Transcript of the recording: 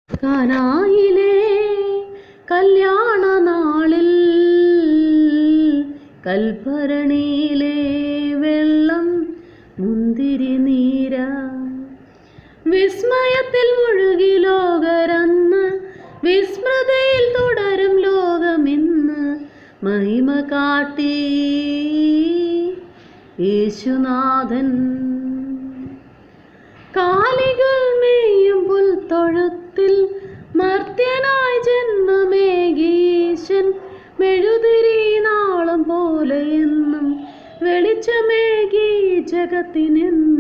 കാനായിലെ കല്യാണ നാളിൽ കൽഭരണിയിലെ വെള്ളം മുന്തിരി നീര വിസ്മയത്തിൽ മുഴുകി ലോകരന്ന് വിസ്മൃതിയിൽ തുടരും ലോകമിന്ന് മഹിമ കാട്ടി യേശുനാഥൻ. കാലികൾ മേയും പുൽത്തൊഴുത്തിൽ മർത്യനായി ജന്മമേകീശൻ മെഴുതിരി നാളം പോലെ എന്നും വെളിച്ചമേകി ജഗത്തിനെന്നും